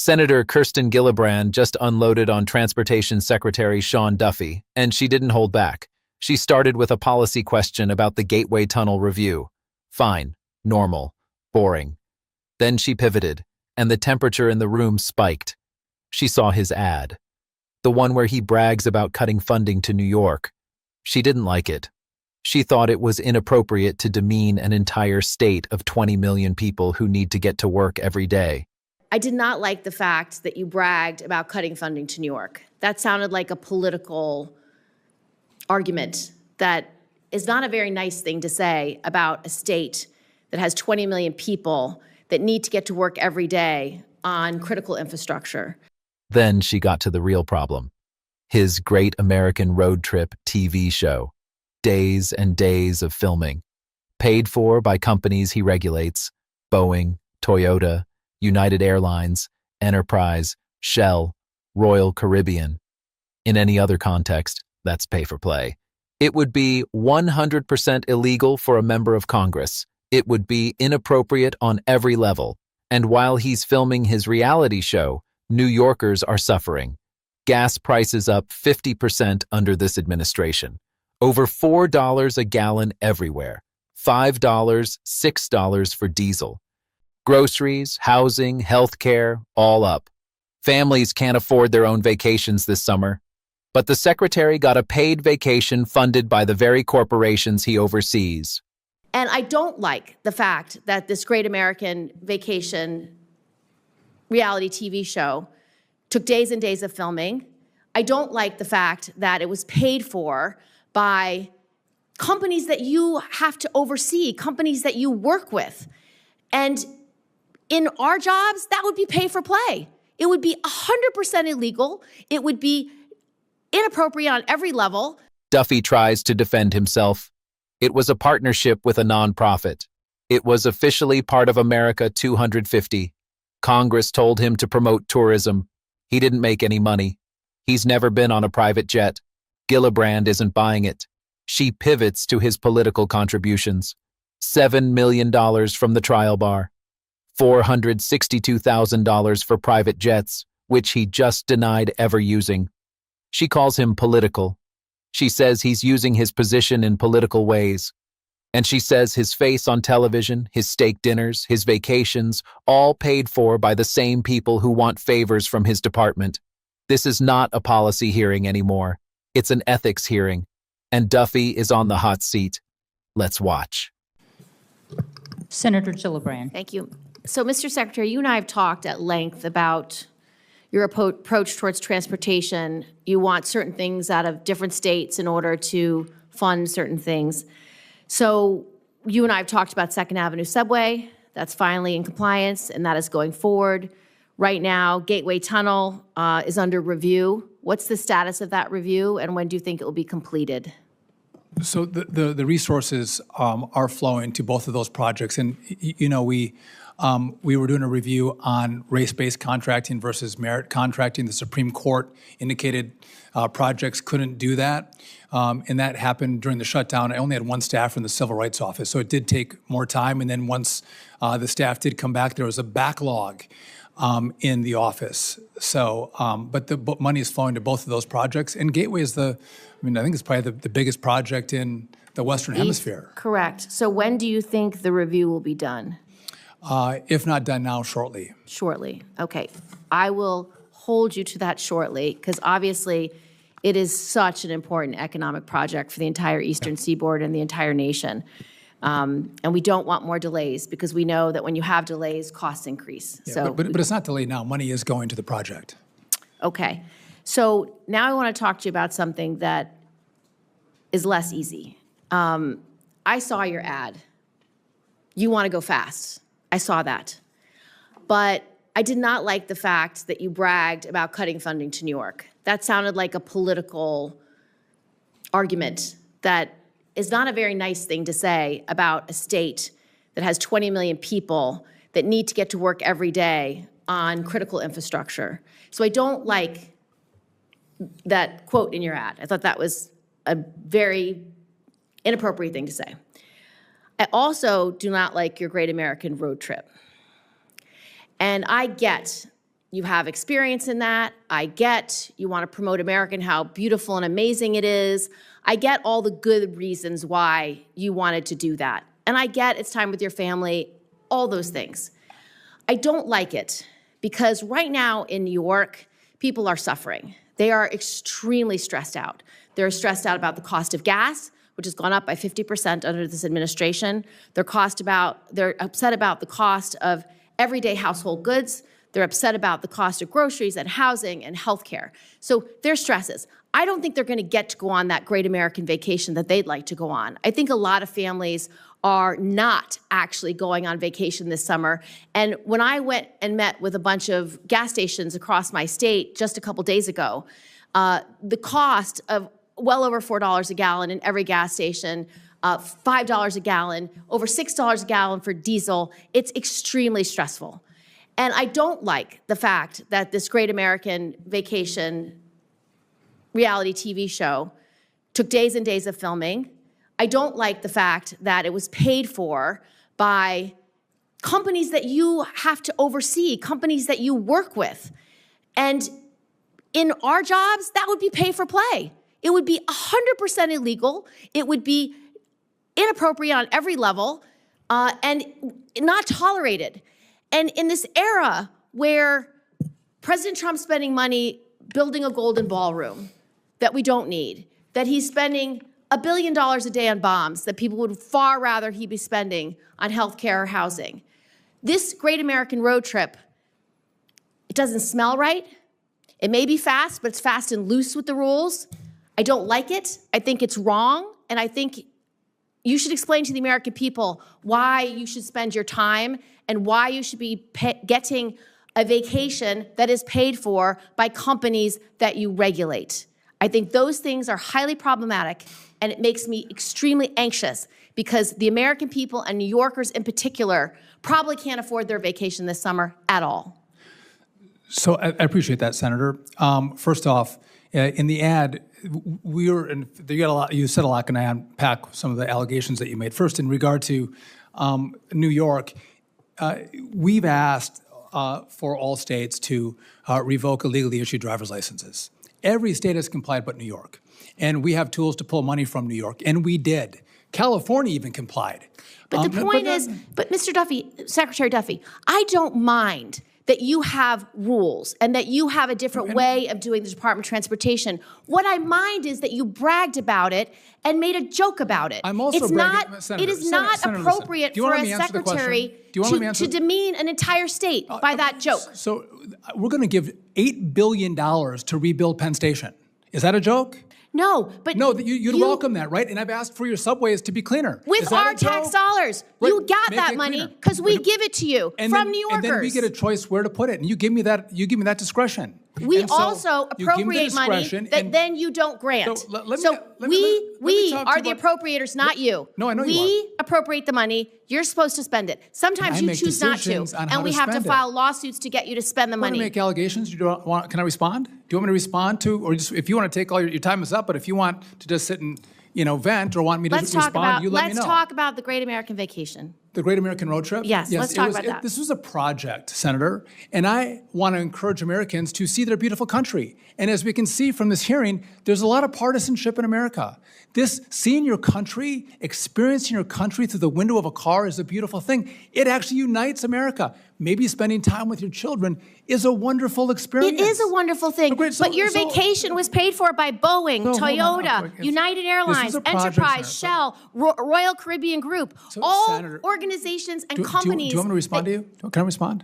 Senator Kirsten Gillibrand just unloaded on Transportation Secretary Sean Duffy, and she didn't hold back. She started with a policy question about the Gateway Tunnel review. Fine, normal, boring. Then she pivoted, and the temperature in the room spiked. She saw his ad, the one where he brags about cutting funding to New York. She didn't like it. She thought it was inappropriate to demean an entire state of 20 million people who need to get to work every day. I did not like the fact that you bragged about cutting funding to New York. That sounded like a political argument that is not a very nice thing to say about a state that has 20 million people that need to get to work every day on critical infrastructure. Then she got to the real problem. His Great American Road Trip TV show. Days and days of filming. Paid for by companies he regulates: Boeing, Toyota, United Airlines, Enterprise, Shell, Royal Caribbean. In any other context, that's pay for play. It would be 100% illegal for a member of Congress. It would be inappropriate on every level. And while he's filming his reality show, New Yorkers are suffering. Gas prices up 50% under this administration. Over $4 a gallon everywhere. $5, $6 for diesel. Groceries, housing, healthcare, all up. Families can't afford their own vacations this summer. But the secretary got a paid vacation funded by the very corporations he oversees. And I don't like the fact that this Great American Vacation reality TV show took days and days of filming. I don't like the fact that it was paid for by companies that you have to oversee, companies that you work with. And in our jobs, that would be pay for play. It would be 100% illegal. It would be inappropriate on every level. Duffy tries to defend himself. It was a partnership with a nonprofit. It was officially part of America 250. Congress told him to promote tourism. He didn't make any money. He's never been on a private jet. Gillibrand isn't buying it. She pivots to his political contributions. $7 million from the trial bar. $462,000 for private jets, which he just denied ever using. She calls him political. She says he's using his position in political ways. And she says his face on television, his steak dinners, his vacations, all paid for by the same people who want favors from his department. This is not a policy hearing anymore. It's an ethics hearing. And Duffy is on the hot seat. Let's watch. Senator Gillibran. Thank you. So, Mr. Secretary, you and I have talked at length about your approach towards transportation. You want certain things out of different states in order to fund certain things. So you and I have talked about Second Avenue Subway. That's finally in compliance, and that is going forward. Right now, Gateway Tunnel is under review. What's the status of that review, and when do you think it will be completed? So the resources are flowing to both of those projects. And, you know, we were doing a review on race-based contracting versus merit contracting. The Supreme Court indicated projects couldn't do that. And that happened during the shutdown. I only had one staff from the Civil Rights Office, so it did take more time. And then once the staff did come back, there was a backlog in the office. So, but the money is flowing to both of those projects. And Gateway is I think it's probably the biggest project in the Western Hemisphere. Correct. So when do you think the review will be done? If not done now, shortly. Shortly. Okay. I will hold you to that shortly, because obviously it is such an important economic project for the entire Eastern Seaboard and the entire nation. And we don't want more delays, because we know that when you have delays, costs increase. Yeah, so, but it's not delayed now. Money is going to the project. Okay. So now I want to talk to you about something that is less easy. I saw your ad. You want to go fast. I saw that. But I did not like the fact that you bragged about cutting funding to New York. That sounded like a political argument that is not a very nice thing to say about a state that has 20 million people that need to get to work every day on critical infrastructure. So I don't like that quote in your ad. I thought that was a very inappropriate thing to say. I also do not like your Great American Road Trip. And I get you have experience in that. I get you want to promote America and how beautiful and amazing it is. I get all the good reasons why you wanted to do that. And I get it's time with your family, all those things. I don't like it because right now in New York, people are suffering. They are extremely stressed out. They're stressed out about the cost of gas, which has gone up by 50% under this administration. They're upset about the cost of everyday household goods. They're upset about the cost of groceries and housing and healthcare. So their stresses. I don't think they're going to get to go on that great American vacation that they'd like to go on. I think a lot of families are not actually going on vacation this summer. And when I went and met with a bunch of gas stations across my state just a couple days ago, the cost of well over $4 a gallon in every gas station, $5 a gallon, over $6 a gallon for diesel, it's extremely stressful. And I don't like the fact that this Great American Vacation reality TV show took days and days of filming. I don't like the fact that it was paid for by companies that you have to oversee, companies that you work with. And in our jobs, that would be pay for play. It would be 100% illegal. It would be inappropriate on every level and not tolerated. And in this era where President Trump's spending money building a golden ballroom that we don't need, that he's spending $1 billion a day on bombs that people would far rather he be spending on healthcare or housing. This great American road trip, it doesn't smell right. It may be fast, but it's fast and loose with the rules. I don't like it. I think it's wrong. And I think you should explain to the American people why you should spend your time and why you should be getting a vacation that is paid for by companies that you regulate. I think those things are highly problematic, and it makes me extremely anxious because the American people and New Yorkers in particular probably can't afford their vacation this summer at all. So I appreciate that, Senator. First off, in the ad, you said a lot. Can I unpack some of the allegations that you made? First, in regard to New York, we've asked for all states to revoke illegally issued driver's licenses. Every state has complied but New York. And we have tools to pull money from New York, and we did. California even complied. But the point is, Mr. Duffy, Secretary Duffy, I don't mind that you have rules and that you have a different way of doing the Department of Transportation. What I mind is that you bragged about it and made a joke about it. I'm also it is not appropriate for a secretary to demean an entire state by that joke. So we're going to give $8 billion to rebuild Penn Station. Is that a joke? No, but no, you'd welcome that, right? And I've asked for your subways to be cleaner. With our tax dollars. Right. You got that money because we give it to you from New Yorkers. And then we get a choice where to put it, and you give me that discretion. We also appropriate money that then you don't grant. So we are the appropriators, not you. No, I know you are. We appropriate the money. You're supposed to spend it. Sometimes you choose not to, and we have to file lawsuits to get you to spend the money. Want to make allegations? Can I respond? Do you want me to respond to, or just if you want to take all your time is up? But if you want to just sit and vent or want me to respond, you let me know. Let's talk about the Great American Vacation. The Great American Road Trip? Yes, let's talk about that. This was a project, Senator, and I want to encourage Americans to see their beautiful country. And as we can see from this hearing, there's a lot of partisanship in America. Seeing your country, experiencing your country through the window of a car is a beautiful thing. It actually unites America. Maybe spending time with your children is a wonderful experience. It is a wonderful thing, but your vacation was paid for by Boeing, Toyota, United Airlines, Enterprise, Shell, Royal Caribbean Group, all Senator, organizations and companies. Do you want me to respond to you? Can I respond?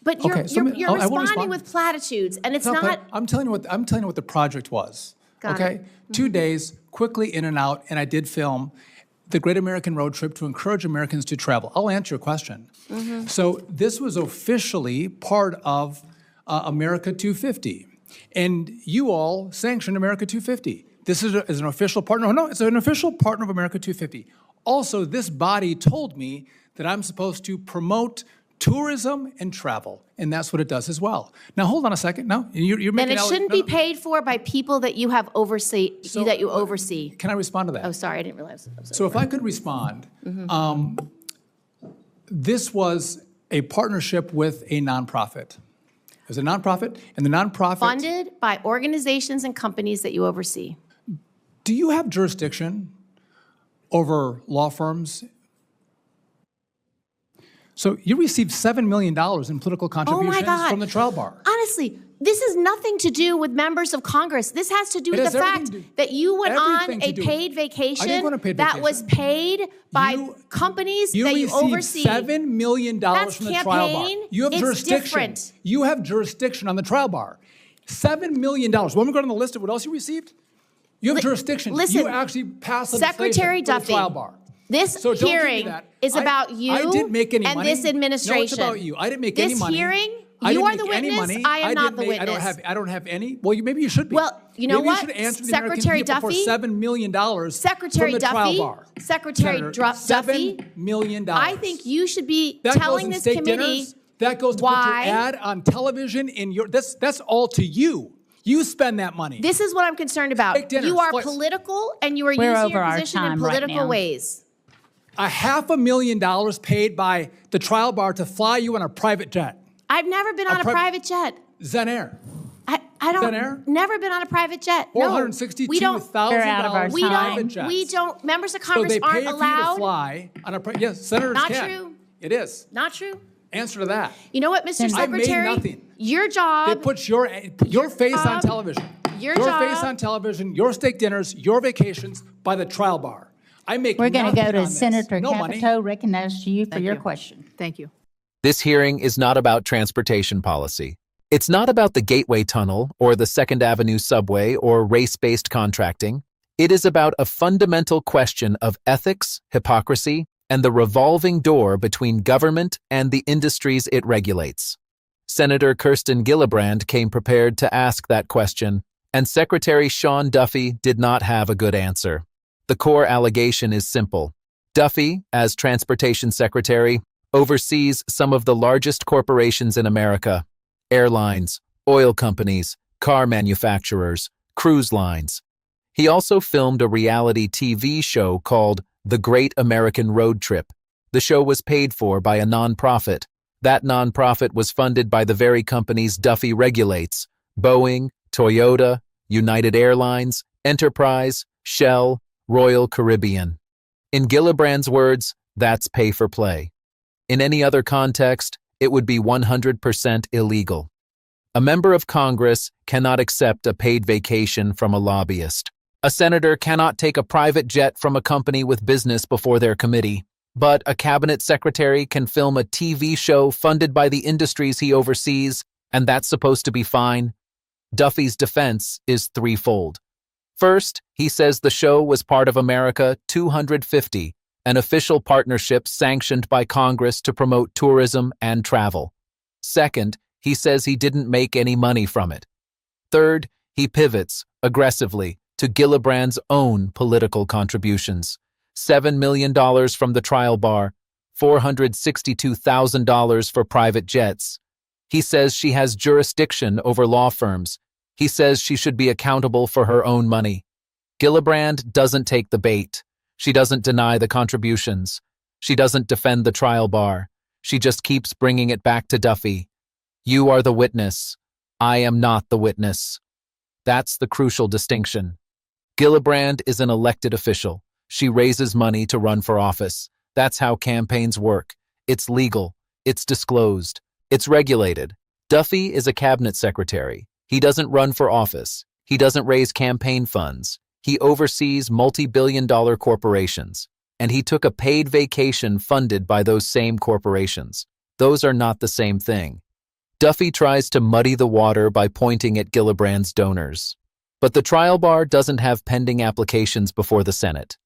But you're responding with platitudes, and it's not. I'm telling you what the project was. Got okay, it. 2 days, quickly in and out, and I did film the Great American Road Trip to encourage Americans to travel. I'll answer your question. Mm-hmm. So this was officially part of America 250, and you all sanctioned America 250. This is an official partner. No, it's an official partner of America 250. Also, this body told me that I'm supposed to promote tourism and travel, and that's what it does as well. Now, hold on a second. No, you're making. And it shouldn't be paid for by people that you have oversee. Can I respond to that? Oh, sorry, I didn't realize. So if I could respond, this was a partnership with a nonprofit. It was a nonprofit, and the nonprofit... Funded by organizations and companies that you oversee. Do you have jurisdiction over law firms? So you received $7 million in political contributions God. from the trial bar. Honestly, this has nothing to do with members of Congress. This has to do It with has the everything fact to do- that you went on everything to a do- paid I vacation didn't go on a paid that was vacation. paid by You- companies that you received oversee. $7 million That's from the trial bar. campaign. You have It's jurisdiction. different. You have jurisdiction on the trial bar. $7 million. When we go down the list of what else you received, you have jurisdiction. Listen, you actually passed legislation Secretary for the Duffy, trial bar. this So don't give me hearing that. is about you I didn't make any and money. this administration. No, it's about you. I didn't make any money. This hearing, I you didn't are the make any witness. money. I am not didn't the make- witness. I don't have any. Well, maybe you should be. Well, you know maybe what? You should answer the Secretary American people Duffy- for $7 million Secretary from the Duffy, trial bar. Secretary Senator, Duffy, $7 million. I think you should be That telling goes in this state committee dinners. That goes to why put your ad on television. That's all to you. You spend that money. this is what I'm concerned about. Steak dinners, You are please. political and you are We're using over your our position in time right political now. ways. $500,000 paid by the trial bar to fly you on a private jet. I've never been on a private jet. Zen Air. I Zen Air? don't, never been on a private jet. No, we don't, We're out of our $462,000 we time. private jets. we don't, members of So Congress they pay aren't for you to allowed. fly on a yes, senators Not can. true. It is. Not true. Answer to that. You know what, Mr. I made Secretary? nothing. Your They job, put your face on job- television. your face job- on television, your steak dinners, your vacations by the trial bar. I make We're going to nothing go to on this. Senator No money. Capito, recognized to you for your question. Thank you. This hearing is not about transportation policy. It's not about the Gateway Tunnel or the Second Avenue subway or race-based contracting. It is about a fundamental question of ethics, hypocrisy, and the revolving door between government and the industries it regulates. Senator Kirsten Gillibrand came prepared to ask that question, and Secretary Sean Duffy did not have a good answer. The core allegation is simple. Duffy, as Transportation Secretary, oversees some of the largest corporations in America: airlines, oil companies, car manufacturers, cruise lines. He also filmed a reality TV show called The Great American Road Trip. The show was paid for by a nonprofit. That nonprofit was funded by the very companies Duffy regulates: Boeing, Toyota, United Airlines, Enterprise, Shell, Royal Caribbean. In Gillibrand's words, that's pay for play. In any other context, it would be 100% illegal. A member of Congress cannot accept a paid vacation from a lobbyist. A senator cannot take a private jet from a company with business before their committee. But a cabinet secretary can film a TV show funded by the industries he oversees, and that's supposed to be fine. Duffy's defense is threefold. First, he says the show was part of America 250, an official partnership sanctioned by Congress to promote tourism and travel. Second, he says he didn't make any money from it. Third, he pivots, aggressively, to Gillibrand's own political contributions. $7 million from the trial bar, $462,000 for private jets. He says she has jurisdiction over law firms. He says she should be accountable for her own money. Gillibrand doesn't take the bait. She doesn't deny the contributions. She doesn't defend the trial bar. She just keeps bringing it back to Duffy. You are the witness. I am not the witness. That's the crucial distinction. Gillibrand is an elected official. She raises money to run for office. That's how campaigns work. It's legal. It's disclosed. It's regulated. Duffy is a cabinet secretary. He doesn't run for office. He doesn't raise campaign funds. He oversees multi-billion-dollar corporations. And he took a paid vacation funded by those same corporations. Those are not the same thing. Duffy tries to muddy the water by pointing at Gillibrand's donors. But the trial bar doesn't have pending applications before the Senate.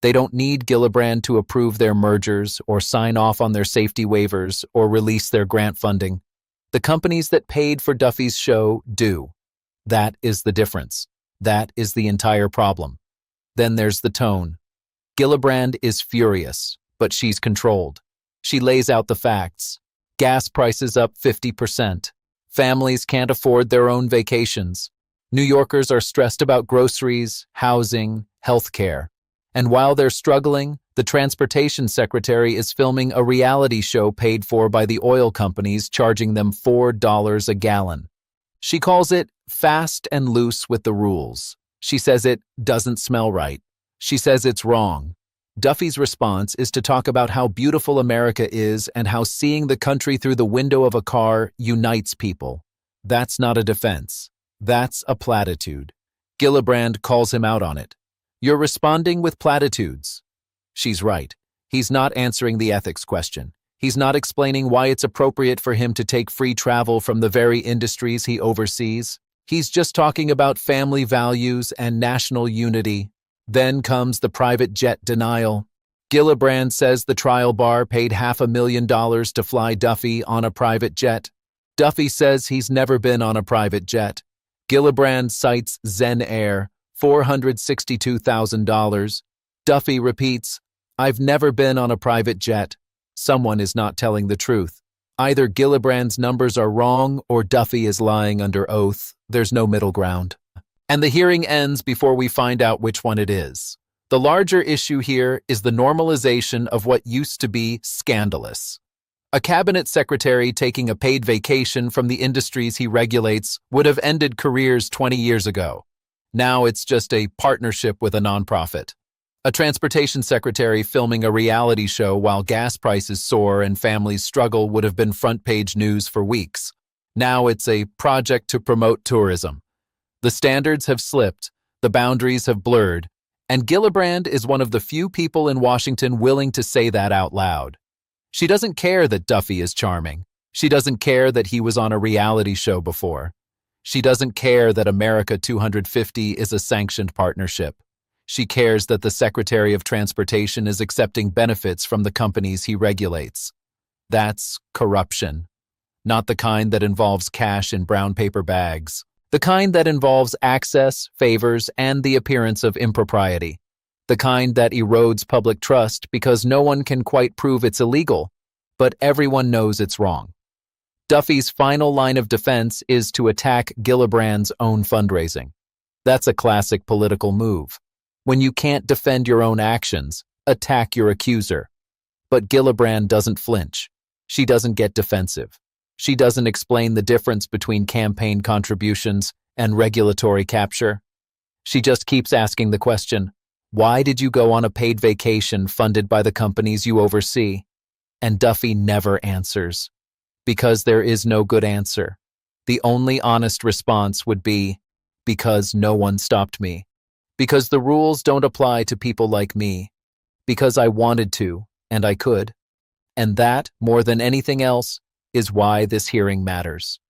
They don't need Gillibrand to approve their mergers or sign off on their safety waivers or release their grant funding. The companies that paid for Duffy's show do. That is the difference. That is the entire problem. Then there's the tone. Gillibrand is furious, but she's controlled. She lays out the facts. Gas prices up 50%. Families can't afford their own vacations. New Yorkers are stressed about groceries, housing, health care. And while they're struggling, The Transportation Secretary is filming a reality show paid for by the oil companies, charging them $4 a gallon. She calls it fast and loose with the rules. She says it doesn't smell right. She says it's wrong. Duffy's response is to talk about how beautiful America is and how seeing the country through the window of a car unites people. That's not a defense. That's a platitude. Gillibrand calls him out on it. You're responding with platitudes. She's right. He's not answering the ethics question. He's not explaining why it's appropriate for him to take free travel from the very industries he oversees. He's just talking about family values and national unity. Then comes the private jet denial. Gillibrand says the trial bar paid $500,000 to fly Duffy on a private jet. Duffy says he's never been on a private jet. Gillibrand cites Zen Air, $462,000. Duffy repeats, I've never been on a private jet. Someone is not telling the truth. Either Gillibrand's numbers are wrong or Duffy is lying under oath. There's no middle ground. And the hearing ends before we find out which one it is. The larger issue here is the normalization of what used to be scandalous. A cabinet secretary taking a paid vacation from the industries he regulates would have ended careers 20 years ago. Now it's just a partnership with a nonprofit. A transportation secretary filming a reality show while gas prices soar and families struggle would have been front-page news for weeks. Now it's a project to promote tourism. The standards have slipped, the boundaries have blurred, and Gillibrand is one of the few people in Washington willing to say that out loud. She doesn't care that Duffy is charming. She doesn't care that he was on a reality show before. She doesn't care that America 250 is a sanctioned partnership. She cares that the Secretary of Transportation is accepting benefits from the companies he regulates. That's corruption. Not the kind that involves cash in brown paper bags. The kind that involves access, favors, and the appearance of impropriety. The kind that erodes public trust because no one can quite prove it's illegal, but everyone knows it's wrong. Duffy's final line of defense is to attack Gillibrand's own fundraising. That's a classic political move. When you can't defend your own actions, attack your accuser. But Gillibrand doesn't flinch. She doesn't get defensive. She doesn't explain the difference between campaign contributions and regulatory capture. She just keeps asking the question, why did you go on a paid vacation funded by the companies you oversee? And Duffy never answers. Because there is no good answer. The only honest response would be, because no one stopped me. Because the rules don't apply to people like me. Because I wanted to, and I could. And that, more than anything else, is why this hearing matters.